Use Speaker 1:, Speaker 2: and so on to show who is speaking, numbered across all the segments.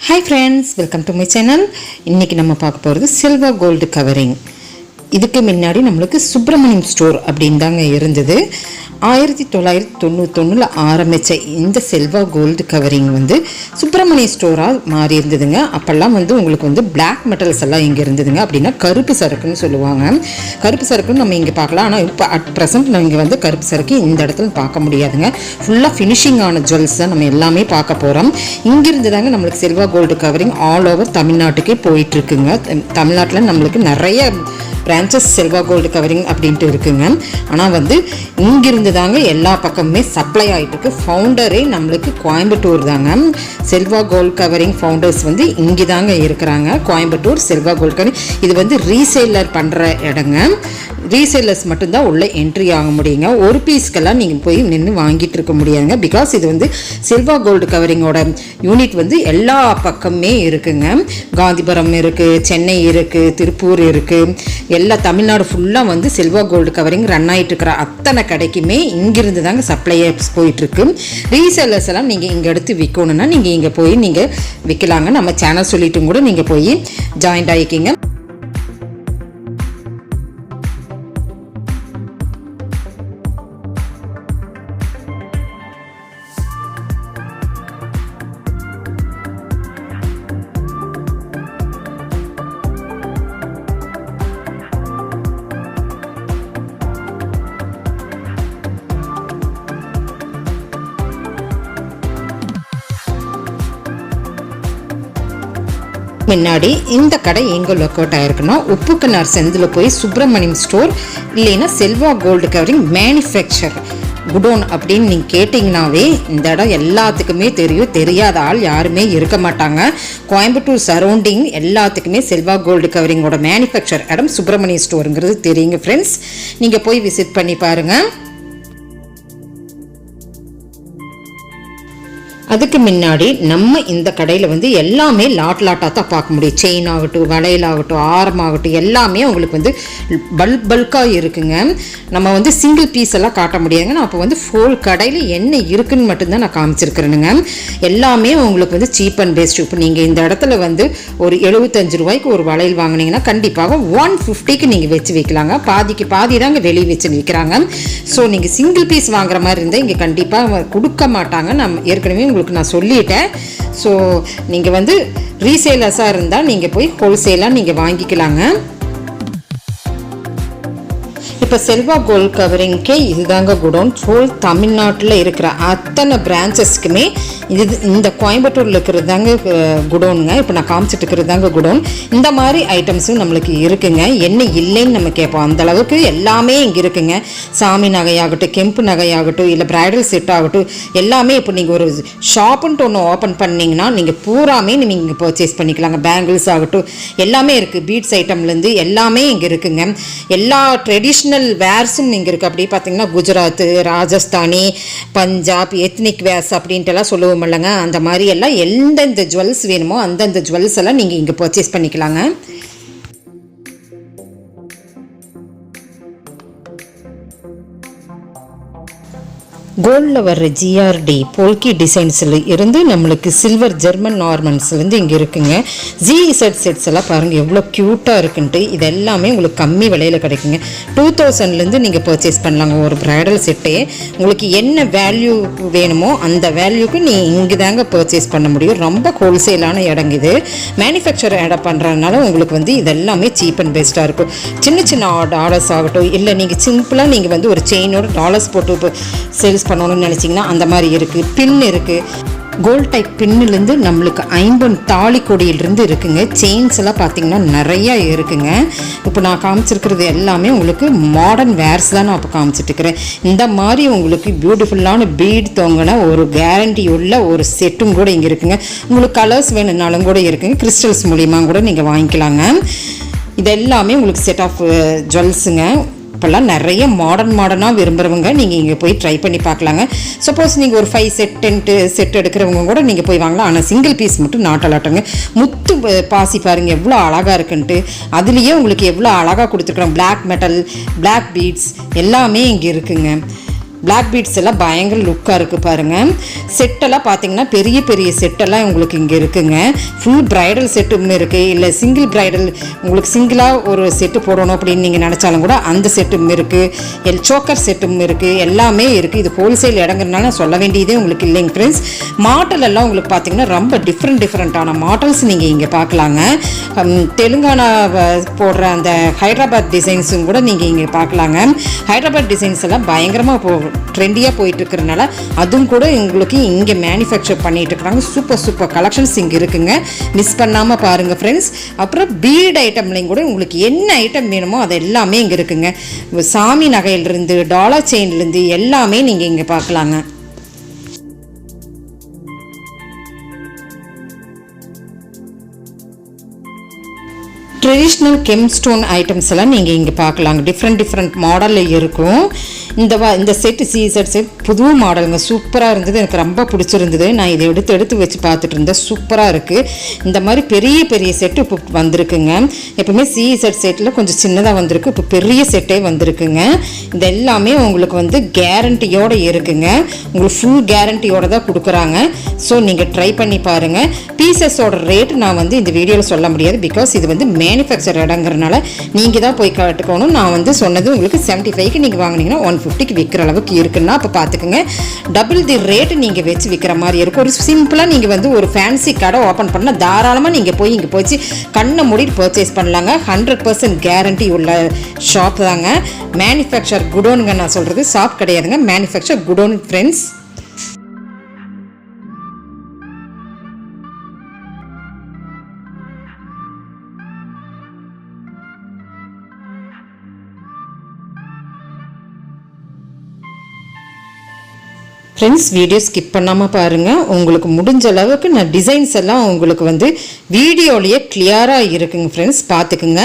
Speaker 1: Hi friends, welcome to my channel. இன்னைக்கு நம்ம பார்க்க போகிறது சில்வர் கோல்டு கவரிங். இதுக்கு முன்னாடி நம்மளுக்கு சுப்பிரமணியம் ஸ்டோர் அப்படின்னு தாங்க இருந்தது. 1991 ஆரம்பித்த இந்த செல்வா கோல்டு கவரிங் வந்து சுப்பிரமணிய ஸ்டோராக மாறி இருந்ததுங்க. அப்போல்லாம் வந்து உங்களுக்கு வந்து பிளாக் மெட்டல்ஸ் எல்லாம் இங்கே இருந்ததுங்க. அப்படின்னா கருப்பு சரக்குன்னு சொல்லுவாங்க. கருப்பு சரக்குன்னு நம்ம இங்கே பார்க்கலாம். ஆனால் இப்போ அட் ப்ரெசென்ட் நம்ம இங்கே வந்து கருப்பு சரக்கு இந்த இடத்துல பார்க்க முடியாதுங்க. ஃபுல்லாக ஃபினிஷிங் ஆன ஜுவல்ஸ் தான் நம்ம எல்லாமே பார்க்க போகிறோம். இங்கிருந்து தாங்க நம்மளுக்கு Selva gold covering all over தமிழ்நாட்டுக்கே போயிட்டுருக்குங்க. தமிழ்நாட்டில் நம்மளுக்கு நிறைய பிரான்ச்சஸ் செல்வா கோல்டு கவரிங் அப்படின்ட்டு இருக்குங்க. ஆனால் வந்து இங்கிருந்து தாங்க எல்லா பக்கமுமே சப்ளை ஆகிட்டு இருக்கு. ஃபவுண்டரே நம்மளுக்கு கோயம்புத்தூர் தாங்க. செல்வா கோல்டு கவரிங் ஃபவுண்டர்ஸ் வந்து இங்கே தாங்க இருக்கிறாங்க. கோயம்புத்தூர் செல்வா கோல்டு கவரிங் இது வந்து ரீசேலர் பண்ணுற இடங்க. ரீசேலர்ஸ் மட்டும்தான் உள்ள என்ட்ரி ஆக முடியுங்க. ஒரு பீஸ்க்கெல்லாம் நீங்கள் போய் நின்று வாங்கிட்டு இருக்க முடியாதுங்க. பிகாஸ் இது வந்து சில்வா கோல்டு கவரிங்கோட யூனிட் வந்து எல்லா பக்கமே இருக்குங்க. காந்திபுரம் இருக்குது, சென்னை இருக்குது, திருப்பூர் இருக்குது, எல்லா தமிழ்நாடு ஃபுல்லாக வந்து சில்வா கோல்டு கவரிங் ரன் ஆகிட்டு இருக்கிற அத்தனை கடைக்குமே இங்கிருந்து தாங்க சப்ளையர்ஸ் போயிட்டுருக்கு. ரீசேலர்ஸ் எல்லாம் நீங்கள் இங்கே எடுத்து விற்கணுன்னா நீங்கள் இங்கே போய் நீங்கள் விற்கலாங்க. நம்ம சேனல் சொல்லிட்டும் கூட நீங்கள் போய் ஜாயின்ட் ஆகிக்கிங்க. முன்னாடி இந்த கடை எங்கே லொக்கவுட் ஆகிருக்குன்னா உப்புக்கினார் செந்தில் போய் சுப்பிரமணியம் ஸ்டோர் இல்லைன்னா Selva gold covering manufacture godown அப்படின்னு நீங்கள் கேட்டிங்கனாவே இந்த இடம் எல்லாத்துக்குமே தெரியும். தெரியாத ஆள் யாருமே இருக்க மாட்டாங்க. கோயம்புத்தூர் சரௌண்டிங் எல்லாத்துக்குமே செல்வா கோல்டு கவரிங்கோட மேனுஃபேக்சர் இடம் சுப்பிரமணியம் ஸ்டோருங்கிறது தெரியுங்க ஃப்ரெண்ட்ஸ். நீங்கள் போய் விசிட் பண்ணி பாருங்கள். அதுக்கு முன்னாடி நம்ம இந்த கடையில் வந்து எல்லாமே லாட்டாக தான் பார்க்க முடியும். செயின் ஆகட்டும், வளையலாகட்டும், ஆரமாகட்டும், எல்லாமே உங்களுக்கு வந்து பல்காக இருக்குங்க. நம்ம வந்து சிங்கிள் பீஸ் எல்லாம் காட்ட முடியாதுங்க. நான் அப்போ வந்து ஃபுல் கடையில் என்ன இருக்குன்னு மட்டும்தான் நான் காமிச்சிருக்கிறேனுங்க. எல்லாமே உங்களுக்கு வந்து சீப் அண்ட் பெஸ்ட். இப்போ நீங்கள் இந்த இடத்துல வந்து ஒரு 75 ரூபாய்க்கு ஒரு வளையல் வாங்கினீங்கன்னா கண்டிப்பாக 150க்கு நீங்கள் வச்சு வைக்கலாங்க. பாதிக்கு பாதி தாங்க வெளியே வச்சு விற்கிறாங்க. ஸோ நீங்கள் சிங்கிள் பீஸ் வாங்குற மாதிரி இருந்தால் இங்கே கண்டிப்பாக கொடுக்க மாட்டாங்க. நம்ம ஏற்கனவே உங்களுக்கு நான் சொல்லிட்டேன். ஸோ நீங்கள் வந்து ரீசேலர்ஸாக இருந்தால் நீங்கள் போய் ஹோல்சேலாக நீங்கள் வாங்கிக்கலாங்க. இப்போ செல்வா கோல்டு கவரிங்கே இதுதாங்க குடோன். ஃபுல் தமிழ்நாட்டில் இருக்கிற அத்தனை பிரான்ச்சஸ்க்குமே இந்த கோயம்புத்தூரில் இருக்கிறது தாங்க குடோனுங்க. இப்போ நான் காமிச்சிட்டு இருக்கிறது தாங்க குடோன். இந்த மாதிரி ஐட்டம்ஸும் நம்மளுக்கு இருக்குங்க. என்ன இல்லைன்னு நம்ம கேட்போம். அந்தளவுக்கு எல்லாமே இங்கே இருக்குங்க. சாமி நகையாகட்டும், கெம்பு நகையாகட்டும், இல்லை பிரைடல் செட் ஆகட்டும், எல்லாமே இப்போ நீங்கள் ஒரு ஷாப்புன்ட்டு ஒன்று ஓப்பன் பண்ணிங்கன்னா நீங்கள் பூராமே நீங்கள் இங்கே பர்ச்சேஸ் பண்ணிக்கலாங்க. பேங்கிள்ஸ் ஆகட்டும் எல்லாமே இருக்குது. பீட்ஸ் ஐட்டம்லேருந்து எல்லாமே இங்கே இருக்குங்க. எல்லா ட்ரெடிஷ்னல் வேர்ஸும் இங்கே இருக்குது. அப்படி பார்த்தீங்கன்னா குஜராத்து, ராஜஸ்தானி, பஞ்சாப், எத்னிக் வேர்ஸ் அப்படின்ட்டு எல்லாம் சொல்லுவோம் இல்லைங்க. அந்த மாதிரி எல்லாம் எந்தெந்த ஜுவல்ஸ் வேணுமோ அந்தந்த ஜுவல்ஸ் எல்லாம் நீங்கள் இங்கே பர்ச்சேஸ் பண்ணிக்கலாங்க. கோல்டில் வர்ற ஜிஆர்டி போல்கி டிசைன்ஸில் இருந்து நம்மளுக்கு சில்வர் ஜெர்மன் ஆர்மெண்ட்ஸ்லேருந்து இங்கே இருக்குங்க. செட்ஸ் எல்லாம் பாருங்கள் எவ்வளோ க்யூட்டாக இருக்குன்ட்டு. இது எல்லாமே உங்களுக்கு கம்மி விலையில் கிடைக்குங்க. 2000லேருந்து நீங்கள் பர்ச்சேஸ் பண்ணலாங்க. ஒரு ப்ரைடல் செட்டே உங்களுக்கு என்ன வேல்யூ வேணுமோ அந்த வேல்யூக்கு இங்கே தாங்க பர்ச்சேஸ் பண்ண முடியும். ரொம்ப ஹோல்சேலான இடங்க இது. மேனுஃபேக்சர் இடம் பண்ணுறதுனால உங்களுக்கு வந்து இதெல்லாமே சீப் அண்ட் பெஸ்ட்டாக இருக்கும். சின்ன சின்ன ஆர்டர்ஸ் ஆகட்டும், இல்லை நீங்கள் சிம்பிளாக நீங்கள் வந்து ஒரு செயினோட டாலர்ஸ் போட்டு சேல்ஸ் பண்ணணும்னு நினச்சிங்கன்னா அந்த மாதிரி இருக்குது. பின் இருக்குது. கோல்ட் டைப் பின்னிலேருந்து நம்மளுக்கு 50 தாலி கொடியிலிருந்து இருக்குங்க. செயின்ஸ் எல்லாம் பார்த்திங்கன்னா நிறையா இருக்குங்க. இப்போ நான் காமிச்சிருக்கிறது எல்லாமே உங்களுக்கு மாடர்ன் வேர்ஸ் தான் நான் இப்போ காமிச்சிட்ருக்கிறேன். இந்த மாதிரி உங்களுக்கு பியூட்டிஃபுல்லான பீட் தொங்கின ஒரு கேரண்டி உள்ள ஒரு செட்டும் கூட இங்கே இருக்குங்க. உங்களுக்கு கலர்ஸ் வேணும்னாலும் கூட இருக்குங்க. கிறிஸ்டல்ஸ் மூலியமாக கூட நீங்கள் வாங்கிக்கலாங்க. இது எல்லாமே உங்களுக்கு செட் ஆஃப் ஜுவல்ஸுங்க. இப்போல்லாம் நிறைய மாடர்னாக விரும்புகிறவங்க நீங்கள் இங்கே போய் ட்ரை பண்ணி பார்க்கலாங்க. சப்போஸ் நீங்கள் ஒரு 5 செட் 10 செட் எடுக்கிறவங்க கூட நீங்கள் போய் வாங்கலாம். ஆனால் சிங்கிள் பீஸ் மட்டும் நாட்டலாட்டங்க. முத்து பாசி பாருங்கள் எவ்வளோ அழகாக இருக்குன்ட்டு. அதுலேயே உங்களுக்கு எவ்வளோ அழகாக கொடுத்துருக்குறோம். பிளாக் மெட்டல், பிளாக் பீட்ஸ் எல்லாமே இங்கே இருக்குங்க. பிளாக் பீட்ஸ் எல்லாம் பயங்கர லுக்காக இருக்குது பாருங்கள். செட்டெல்லாம் பார்த்தீங்கன்னா பெரிய பெரிய செட்டெல்லாம் உங்களுக்கு இங்கே இருக்குங்க. ஃபுல் ப்ரைடல் செட்டும் இருக்குது, இல்லை சிங்கிள் ப்ரைடல் உங்களுக்கு சிங்கிளாக ஒரு செட்டு போடணும் அப்படின்னு நீங்கள் நினச்சாலும் கூட அந்த செட்டும் இருக்குது, சோக்கர் செட்டும் இருக்குது, எல்லாமே இருக்குது. இது ஹோல்சேல் இடங்கிறதுனால சொல்ல வேண்டியதே உங்களுக்கு இல்லைங்க ஃப்ரெண்ட்ஸ். மாடல் எல்லாம் உங்களுக்கு பார்த்தீங்கன்னா ரொம்ப டிஃப்ரெண்ட்டான மாடல்ஸ் நீங்கள் இங்கே பார்க்கலாங்க. தெலுங்கானா போடுற அந்த ஹைதராபாத் டிசைன்ஸும் கூட நீங்கள் இங்கே பார்க்கலாங்க. ஹைதராபாத் டிசைன்ஸ் எல்லாம் பயங்கரமாக ட்ரெண்டியாக போயிட்டு இருக்கிறதுனால அதுவும் கூட உங்களுக்கு இங்கே மேனுஃபேக்சர் பண்ணிட்டு இருக்கிறாங்க. சூப்பர் கலெக்ஷன்ஸ் இங்கே இருக்குங்க, மிஸ் பண்ணாமல் பாருங்கள் ஃப்ரெண்ட்ஸ். அப்புறம் பீட் ஐட்டம்லையும் கூட உங்களுக்கு என்ன ஐட்டம் வேணுமோ அது எல்லாமே இங்கே இருக்குங்க. சாமி நகையிலிருந்து டாலர் செயின்லேருந்து எல்லாமே நீங்கள் இங்கே பார்க்கலாங்க. ட்ரெடிஷ்னல் கெம்ஸ்டோன் ஐட்டம்ஸ் எல்லாம் நீங்கள் இங்கே பார்க்கலாங்க. டிஃப்ரெண்ட் மாடலில் இருக்கும். இந்த செட்டு செட் புது மாடலுங்க, சூப்பராக இருந்தது, எனக்கு ரொம்ப பிடிச்சிருந்தது. நான் இதை எடுத்து வச்சு பார்த்துட்டு இருந்தேன், சூப்பராக இருக்குது. இந்த மாதிரி பெரிய செட்டு இப்போ வந்திருக்குங்க. எப்பவுமே செட்டில் கொஞ்சம் சின்னதாக வந்திருக்கு, இப்போ பெரிய செட்டே வந்திருக்குங்க. இது எல்லாமே உங்களுக்கு வந்து கேரண்டியோடு இருக்குங்க, உங்களுக்கு ஃபுல் கேரண்டியோடு தான் கொடுக்குறாங்க. ஸோ நீங்கள் ட்ரை பண்ணி பாருங்கள். பீசஸோட ரேட் நான் வந்து இந்த வீடியோவில் சொல்ல முடியாது, பிகாஸ் இது வந்து மேனுஃபேக்சர் இடங்கிறனால நீங்கள் தான் போய் கட்டுக்கணும். நான் வந்து சொன்னது உங்களுக்கு 75க்கு நீங்கள் வாங்கினீங்கன்னா 150க்கு விற்கிற அளவுக்கு இருக்குன்னா அப்போ பார்த்துக்குங்க. டபுள் தி ரேட் நீங்கள் வச்சு விற்கிற மாதிரி இருக்கும். ஒரு சிம்பிளாக நீங்கள் வந்து ஒரு ஃபேன்சி கடை ஓப்பன் பண்ணால் தாராளமாக நீங்கள் போய் இங்கே போய் கண்ணை மூடிட்டு பர்ச்சேஸ் பண்ணலாங்க. 100% கேரண்டி உள்ள ஷாப் தாங்க. மேனுஃபேக்சர் குடோனுங்க, நான் சொல்கிறது ஷாப் கிடையாதுங்க, manufacture godown friends. Friends, video skip பண்ணாமல் பாருங்கள். உங்களுக்கு முடிஞ்ச அளவுக்கு நான் டிசைன்ஸ் எல்லாம் உங்களுக்கு வந்து வீடியோலேயே கிளியராக இருக்குங்க ஃப்ரெண்ட்ஸ், பார்த்துக்குங்க.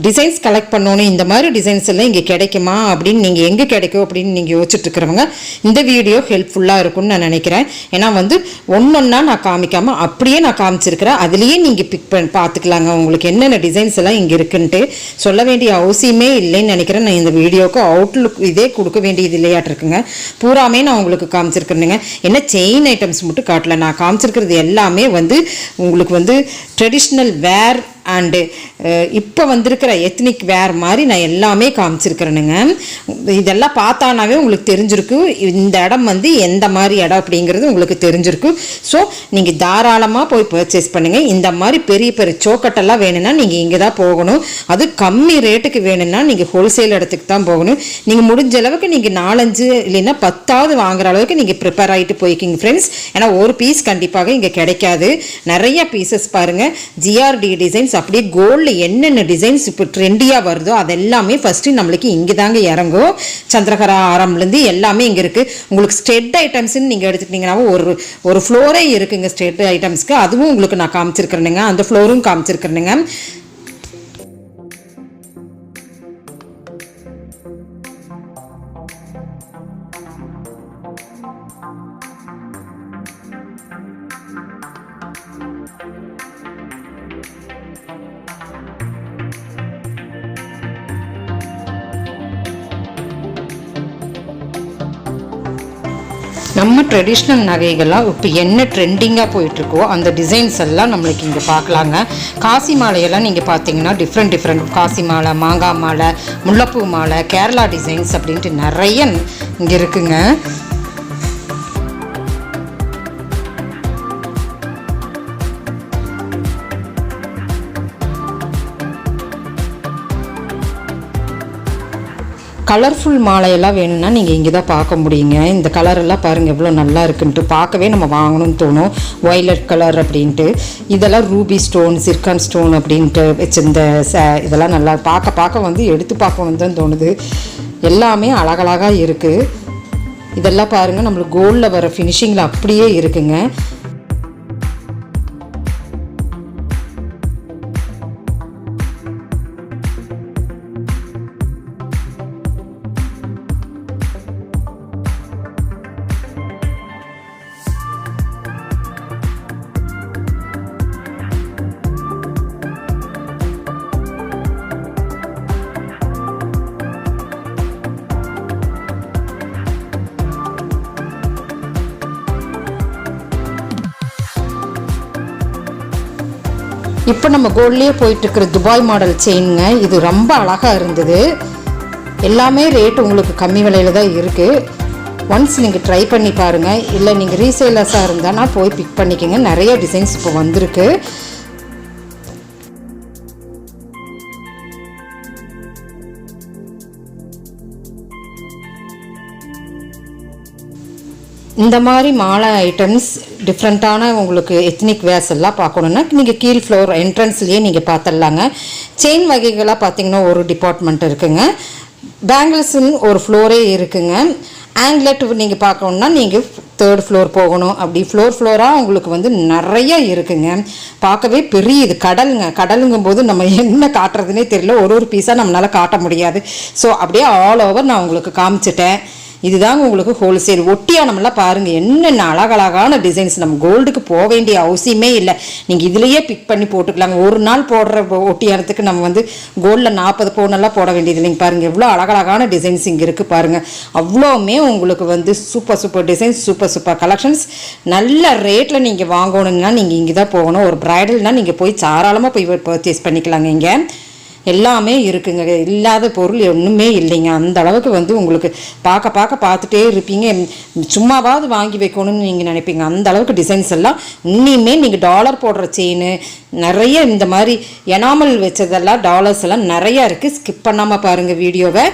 Speaker 1: டிசைன்ஸ் கலெக்ட் பண்ணணும், இந்த மாதிரி டிசைன்ஸ் எல்லாம் இங்கே கிடைக்குமா அப்படின்னு நீங்கள் எங்கே கிடைக்கும் அப்படின்னு நீங்கள் யோசிச்சுட்ருக்கிறவங்க இந்த வீடியோ ஹெல்ப்ஃபுல்லாக இருக்கும்னு நான் நினைக்கிறேன். ஏன்னா வந்து ஒன்றொன்னா நான் காமிக்காமல் அப்படியே நான் காமிச்சிருக்கிறேன், அதுலேயே நீங்கள் பிக் பண்ணி பார்த்துக்கலாங்க. உங்களுக்கு என்னென்ன டிசைன்ஸ் எல்லாம் இங்கே இருக்குன்ட்டு சொல்ல வேண்டிய அவசியமே இல்லைன்னு நினைக்கிறேன். நான் இந்த வீடியோவுக்கு அவுட்லுக் இதே கொடுக்க வேண்டியது இல்லையாட்டு இருக்குங்க. பூராமே நான் உங்களுக்கு காமிச்சிருக்கிறேங்க. என்ன செயின் ஐட்டம்ஸ் மட்டும் காட்டல, நான் காமிச்சிருக்கிறது எல்லாமே வந்து உங்களுக்கு வந்து ட்ரெடிஷ்னல் வேர் அண்டு இப்போ வந்திருக்கிற எத்னிக் வேர் மாதிரி நான் எல்லாமே காமிச்சிருக்கிறேனுங்க. இதெல்லாம் பார்த்தானாவே உங்களுக்கு தெரிஞ்சிருக்கு இந்த இடம் வந்து எந்த மாதிரி இடம் அப்படிங்கிறது உங்களுக்கு தெரிஞ்சிருக்கு. ஸோ நீங்கள் தாராளமாக போய் பர்ச்சேஸ் பண்ணுங்கள். இந்த மாதிரி பெரிய சோக்கட்டெல்லாம் வேணும்னா நீங்கள் இங்கே தான் போகணும். அது கம்மி ரேட்டுக்கு வேணும்னா நீங்கள் ஹோல்சேல் இடத்துக்கு தான் போகணும். நீங்கள் முடிஞ்ச அளவுக்கு நீங்கள் 4-5 இல்லைன்னா 10வது வாங்குற அளவுக்கு நீங்கள் ப்ரிப்பேர் ஆகிட்டு போய்க்கிங்க ஃப்ரெண்ட்ஸ். ஏன்னா ஒரு பீஸ் கண்டிப்பாக இங்கே கிடைக்காது. நிறைய பீசஸ் பாருங்கள், ஜிஆர்டி டிசைன்ஸ், அப்படியே கோல்டில் என்னென்ன டிசைன்ஸ் இப்போ ட்ரெண்டியாக வருதோ அதெல்லாமே ஃபஸ்ட்டு நம்மளுக்கு இங்கே தாங்க இறங்கும். சந்திரகரா ஆரம்லேருந்து எல்லாமே இங்கே இருக்குது. உங்களுக்கு ஸ்டெட் ஐட்டம்ஸ்ன்னு நீங்கள் எடுத்துக்கிட்டிங்கன்னா ஒரு ஃப்ளோரே இருக்குங்க ஸ்டெட் ஐட்டம்ஸ்க்கு, அதுவும் உங்களுக்கு நான் காமிச்சிருக்கிறேனுங்க, அந்த ஃப்ளோரும் காமிச்சிருக்கிறேனுங்க. நம்ம ட்ரெடிஷ்னல் நகைகள்லாம் இப்போ என்ன ட்ரெண்டிங்காக போயிட்டுருக்கோ அந்த டிசைன்ஸ் எல்லாம் நம்மளுக்கு இங்கே பார்க்கலாங்க. காசி மாலையெல்லாம் நீங்கள் பார்த்தீங்கன்னா டிஃப்ரெண்ட் காசி மாலை, மாங்காய் மாலை, முல்லைப்பூ மாலை, கேரளா டிசைன்ஸ் அப்படின்ட்டு நிறைய இங்கே இருக்குங்க. கலர்ஃபுல் மாலையெல்லாம் வேணும்னா நீங்கள் இங்கே தான் பார்க்க முடியுங்க. இந்த கலரெல்லாம் பாருங்கள் எவ்வளோ நல்லா இருக்குன்ட்டு, பார்க்கவே நம்ம வாங்கணும்னு தோணும். வயலட் கலர் அப்படின்ட்டு, இதெல்லாம் ரூபி ஸ்டோன், சிர்கான் ஸ்டோன் அப்படின்ட்டு வச்சிருந்த இதெல்லாம் நல்லா பார்க்க வந்து எடுத்து பார்க்கணுன்னு தான் தோணுது. எல்லாமே அழகழகாக இருக்குது. இதெல்லாம் பாருங்கள் நம்மளுக்கு கோல்டில் வர ஃபினிஷிங்கில் அப்படியே இருக்குங்க. இப்போ நம்ம கோல்ட்லேயே போயிட்டுருக்கிற துபாய் மாடல் செயினுங்க. இது ரொம்ப அழகாக இருந்தது. எல்லாமே ரேட் உங்களுக்கு கம்மி விலையில் தான் இருக்குது. ஒன்ஸ் நீங்கள் ட்ரை பண்ணி பாருங்கள். இல்லை நீங்கள் ரீசேலர்ஸாக இருந்தானா போய் பிக் பண்ணிக்கோங்க. நிறைய டிசைன்ஸ் இப்போ வந்திருக்கு. இந்த மாதிரி மாலை ஐட்டம்ஸ் டிஃப்ரெண்ட்டான உங்களுக்கு எத்னிக் வேர்ஸ் எல்லாம் பார்க்கணுன்னா நீங்கள் கீழ் ஃப்ளோர் என்ட்ரன்ஸ்லேயே நீங்கள் பார்த்துடலாங்க. செயின் வகைகளாக பார்த்தீங்கன்னா ஒரு டிபார்ட்மெண்ட் இருக்குங்க. பேங்கிள்ஸுன்னு ஒரு ஃப்ளோரே இருக்குங்க. ஆங்க்லெட் நீங்கள் பார்க்கணுன்னா நீங்கள் 3rd ஃப்ளோர் போகணும். அப்படி ஃப்ளோராக உங்களுக்கு வந்து நிறைய இருக்குங்க. பார்க்கவே பெரிய இது கடலுங்கும் போது நம்ம என்ன காட்டுறதுனே தெரியல. ஒரு பீஸாக நம்மளால் காட்ட முடியாது. ஸோ அப்படியே ஆல் ஓவர் நான் உங்களுக்கு காமிச்சிட்டேன். இதுதாங்க உங்களுக்கு ஹோல்சேல். ஒட்டியானமெல்லாம் பாருங்கள், என்னென்ன அழகழகான டிசைன்ஸ். நம்ம கோல்டுக்கு போக வேண்டிய அவசியமே இல்லை. நீங்கள் இதுலேயே பிக் பண்ணி போட்டுக்கலாங்க. ஒரு நாள் போடுற ஒட்டியானத்துக்கு நம்ம வந்து கோல்டில் 40 பவுனெல்லாம் போட வேண்டியது இல்லைங்க. பாருங்கள் எவ்வளோ அழகழகான டிசைன்ஸ் இங்கே இருக்குது பாருங்கள். அவ்வளோவுமே உங்களுக்கு வந்து சூப்பர் டிசைன்ஸ், சூப்பர் கலெக்ஷன்ஸ். நல்ல ரேட்டில் நீங்கள் வாங்கணுங்கன்னா நீங்கள் இங்கே தான் போகணும். ஒரு ப்ரைடல்னால் நீங்கள் போய் தாராளமாக போய் பர்ச்சேஸ் பண்ணிக்கலாங்க. இங்கே எல்லாமே இருக்குங்க. இல்லாத பொருள் ஒன்றுமே இல்லைங்க. அந்த அளவுக்கு வந்து உங்களுக்கு பார்த்துட்டே இருப்பீங்க. சும்மாவாவது வாங்கி வைக்கணும்னு நீங்கள் நினைப்பீங்க. அந்த அளவுக்கு டிசைன்ஸ் எல்லாம் இன்னிமே நீங்கள் டாலர் போடுற செயின் நிறைய இந்த மாதிரி எனாமல் வச்சதெல்லாம் டாலர்ஸ் எல்லாம் நிறையா இருக்குது. ஸ்கிப் பண்ணாமல் பாருங்கள் வீடியோவை.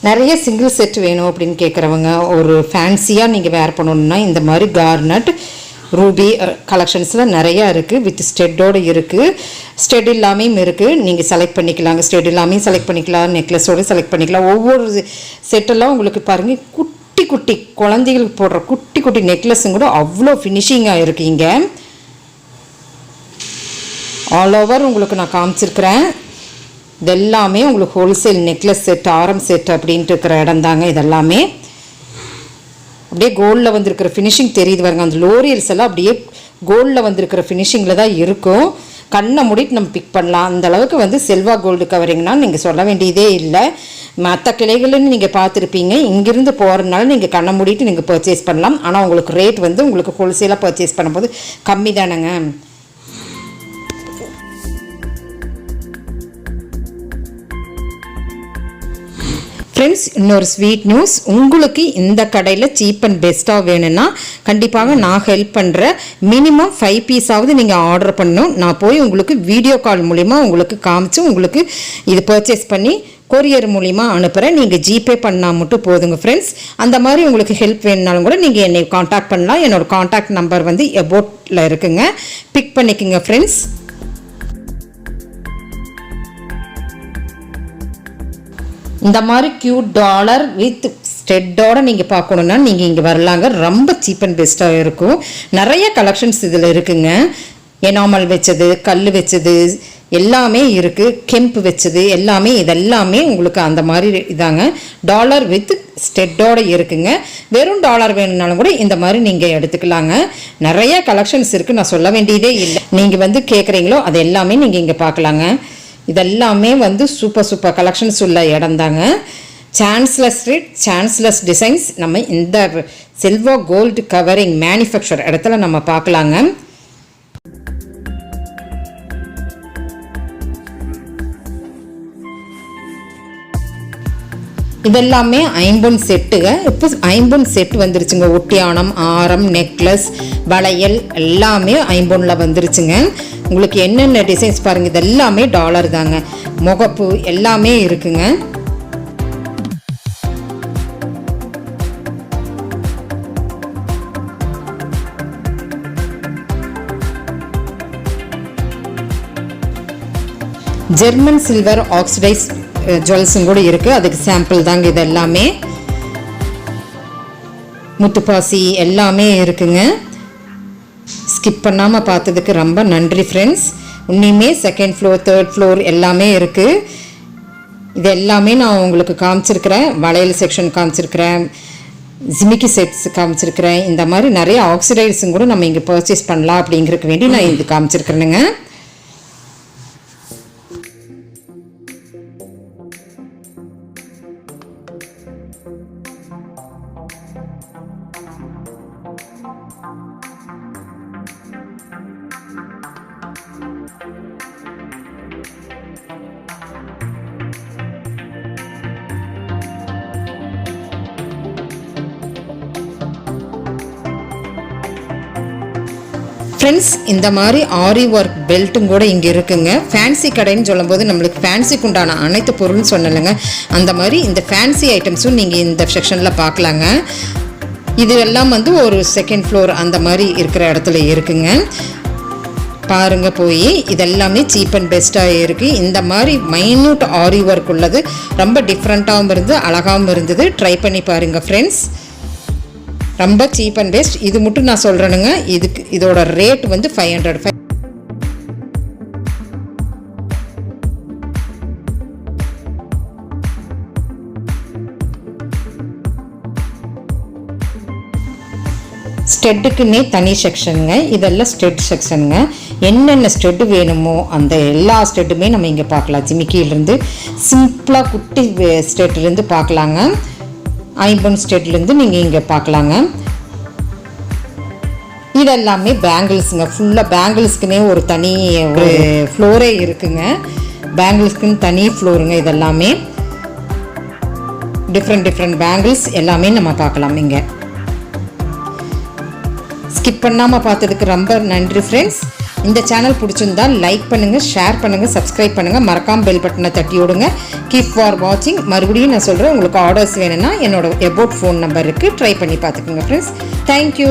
Speaker 1: நிறைய சிங்கிள் செட் வேணும் அப்படின்னு கேட்குறவங்க, ஒரு ஃபேன்சியாக நீங்கள் வேர் பண்ணணுன்னா இந்த மாதிரி கார்னட் ரூபி கலெக்ஷன்ஸில் நிறையா இருக்குது. வித் ஸ்டெட்டோடு இருக்குது, ஸ்டெட் இல்லாமையும் இருக்குது. நீங்கள் செலக்ட் பண்ணிக்கலாங்க. ஸ்டெட் இல்லாமையும் செலக்ட் பண்ணிக்கலாம், நெக்லஸோடு செலக்ட் பண்ணிக்கலாம். ஒவ்வொரு செட்டெல்லாம் உங்களுக்கு பாருங்கள் குட்டி குழந்தைகளுக்கு போடுற குட்டி நெக்லஸும் கூட அவ்வளோ ஃபினிஷிங்காக இருக்குது. இங்கே ஆல் ஓவர் உங்களுக்கு நான் காமிச்சிருக்கிறேன். இதெல்லாமே உங்களுக்கு ஹோல்சேல் நெக்லஸ் செட், ஆரம் செட் அப்படின்ட்டு இருக்கிற இடம் தாங்க. இதெல்லாமே அப்படியே கோல்டில் வந்திருக்கிற ஃபினிஷிங் தெரியுது பாருங்க. அந்த லோரியல்ஸ் எல்லாம் அப்படியே கோல்டில் வந்திருக்கிற ஃபினிஷிங்கில் தான் இருக்கும். கண்ணை மூடிட்டு நம்ம பிக் பண்ணலாம். அந்த அளவுக்கு வந்து செல்வா கோல்டு கவரிங்னால் நீங்கள் சொல்ல வேண்டியதே இல்லை. மற்ற கிளைகள்னு நீங்கள் பார்த்துருப்பீங்க. இங்கிருந்து போகிறதுனால நீங்கள் கண்ணை மூடிட்டு நீங்கள் பர்ச்சேஸ் பண்ணலாம். ஆனால் உங்களுக்கு ரேட் வந்து உங்களுக்கு ஹோல்சேலாக பர்ச்சேஸ் பண்ணும்போது கம்மி தானேங்க. ஃப்ரெண்ட்ஸ், இன்னொரு ஸ்வீட் நியூஸ். உங்களுக்கு இந்த கடையில் சீப் அண்ட் பெஸ்ட்டாக வேணும்னா கண்டிப்பாக நான் ஹெல்ப் பண்ணுறேன். மினிமம் 5 பீஸாவது நீங்கள் ஆர்டர் பண்ணணும். நான் போய் உங்களுக்கு வீடியோ கால் மூலிமா உங்களுக்கு காமிச்சு உங்களுக்கு இது பர்ச்சேஸ் பண்ணி கொரியர் மூலிமா அனுப்புகிறேன். நீங்கள் ஜிபே பண்ணால் மட்டும் போதுங்க ஃப்ரெண்ட்ஸ். அந்த மாதிரி உங்களுக்கு ஹெல்ப் வேணுனாலும் கூட நீங்கள் என்னை காண்டாக்ட் பண்ணலாம். என்னோடய காண்டாக்ட் நம்பர் வந்து அபோட்டில் இருக்குங்க, பிக் பண்ணிக்கோங்க ஃப்ரெண்ட்ஸ். இந்த மாதிரி கியூட் டாலர் வித் ஸ்டெட்டோட நீங்கள் பார்க்கணுன்னா நீங்கள் இங்கே வரலாங்க. ரொம்ப சீப் அண்ட் பெஸ்ட்டாக இருக்கும். நிறைய கலெக்ஷன்ஸ் இதில் இருக்குங்க. எனாமல் வச்சது, கல் வச்சது எல்லாமே இருக்குது. கெம்பு வச்சது எல்லாமே, இதெல்லாமே உங்களுக்கு அந்த மாதிரி இதாங்க. டாலர் வித் ஸ்டெட்டோட இருக்குங்க. வெறும் டாலர் வேணும்னாலும் கூட இந்த மாதிரி நீங்கள் எடுத்துக்கலாங்க. நிறைய கலெக்ஷன்ஸ் இருக்குது, நான் சொல்ல வேண்டியதே இல்லை. நீங்கள் வந்து கேட்குறீங்களோ அது எல்லாமே நீங்கள் இங்கே பார்க்கலாங்க. இதெல்லாமே வந்து சூப்பர் கலெக்ஷன்ஸ் உள்ள இடம் தாங்க. சான்ஸ்லஸ் ரேட், சான்ஸ்லஸ் டிசைன்ஸ் நம்ம இந்த செல்வா கோல்டு கவரிங் மேனுஃபேக்சர் இடத்துல நம்ம பார்க்கலாங்க. இதெல்லாமே ஐம்பொன் செட்டுங்க. இப்போ ஐம்பொன் செட்டு வந்துருச்சுங்க. ஒட்டியானம், ஆரம், நெக்லஸ், வளையல் எல்லாமே ஐம்பொன்னில் வந்துருச்சுங்க. உங்களுக்கு என்னென்ன டிசைன்ஸ் பாருங்கள். இதெல்லாமே டாலர் தாங்க. முகப்பு எல்லாமே இருக்குங்க. ஜெர்மன் சில்வர் ஆக்சிடைஸ் ஜுவல்ஸும் கூட இருக்குது. அதுக்கு சாம்பிள் தாங்க இது எல்லாமே. முத்துப்பாசி எல்லாமே இருக்குங்க. ஸ்கிப் பண்ணாமல் பார்த்ததுக்கு ரொம்ப நன்றி ஃப்ரெண்ட்ஸ். இன்னுமே 2nd ஃப்ளோர் 3rd ஃப்ளோர் எல்லாமே இருக்குது. இது எல்லாமே நான் உங்களுக்கு காமிச்சிருக்கிறேன். வளையல் செக்ஷன் காமிச்சிருக்கிறேன், ஜிமிக்கி செட்ஸ் காமிச்சிருக்கிறேன். இந்த மாதிரி நிறைய ஆக்சிடைஸும் கூட நம்ம இங்கே பர்ச்சேஸ் பண்ணலாம் அப்படிங்கிறதுக்கு வேண்டி நான் இது காமிச்சிருக்கிறேனுங்க. ஃப்ரெண்ட்ஸ், இந்த மாதிரி ஆரி ஒர்க் பெல்ட்டும் கூட இங்கே இருக்குங்க. ஃபேன்சி கடைன்னு சொல்லும்போது நம்மளுக்கு ஃபேன்சிக்கு உண்டான அனைத்து பொருள்னு சொன்னலைங்க, அந்த மாதிரி இந்த ஃபேன்சி ஐட்டம்ஸும் நீங்கள் இந்த செக்ஷனில் பார்க்கலாங்க. இது எல்லாம் வந்து ஒரு செகண்ட் ஃப்ளோர் அந்த மாதிரி இருக்கிற இடத்துல இருக்குங்க. பாருங்க, போய் இதெல்லாமே சீப் அண்ட் பெஸ்ட்டாக இருக்குது. இந்த மாதிரி மைன்யூட் ஆரி ஒர்க் உள்ளது ரொம்ப டிஃப்ரெண்ட்டாகவும் இருந்து அழகாகவும் இருந்தது. ட்ரை பண்ணி பாருங்கள் ஃப்ரெண்ட்ஸ். ரொம்ப சீப் அண்ட் பெஸ்ட். இது மட்டும் நான் சொல்கிறேனுங்க, இதோட ரேட் வந்து 500. ஸ்டெட்டுக்குன்னே தனி செக்ஷனுங்க. இதெல்லாம் ஸ்டெட் செக்ஷனுங்க. என்னென்ன ஸ்டெட்டு வேணுமோ அந்த எல்லா ஸ்டெட்டுமே நம்ம இங்கே பார்க்கலாம். ஜிமிக்கியிலேருந்து சிம்பிளாக குட்டி ஸ்டெட்லேருந்து பார்க்கலாங்க. ஐம்பன் ஸ்டெட்லேருந்து நீங்கள் இங்கே பார்க்கலாங்க. இதெல்லாமே பேங்கிள்ஸுங்க. ஃபுல்லாக பேங்கிள்ஸ்க்குன்னே ஒரு தனி ஒரு ஃப்ளோரே இருக்குங்க. பேங்கிள்ஸ்க்குன்னு தனி ஃப்ளோருங்க. இதெல்லாமே டிஃப்ரெண்ட் பேங்கிள்ஸ் எல்லாமே நம்ம பார்க்கலாம். இங்கே ஸ்கிப் பண்ணாமல் பார்த்ததுக்கு ரொம்ப நன்றி ஃப்ரெண்ட்ஸ். இந்த சேனல் பிடிச்சிருந்தால் லைக் பண்ணுங்கள், ஷேர் பண்ணுங்கள், சப்ஸ்கிரைப் பண்ணுங்கள், மறக்காமல் பெல் பட்டனை தட்டி விடுங்க. கீப் ஃபார் வாட்சிங். மறுபடியும் நான் சொல்கிறேன், உங்களுக்கு ஆர்டர்ஸ் வேணும்னா என்னோட அபவுட் ஃபோன் நம்பர் இருக்குது, ட்ரை பண்ணி பார்த்துக்குங்க ஃப்ரெண்ட்ஸ். தேங்க்யூ.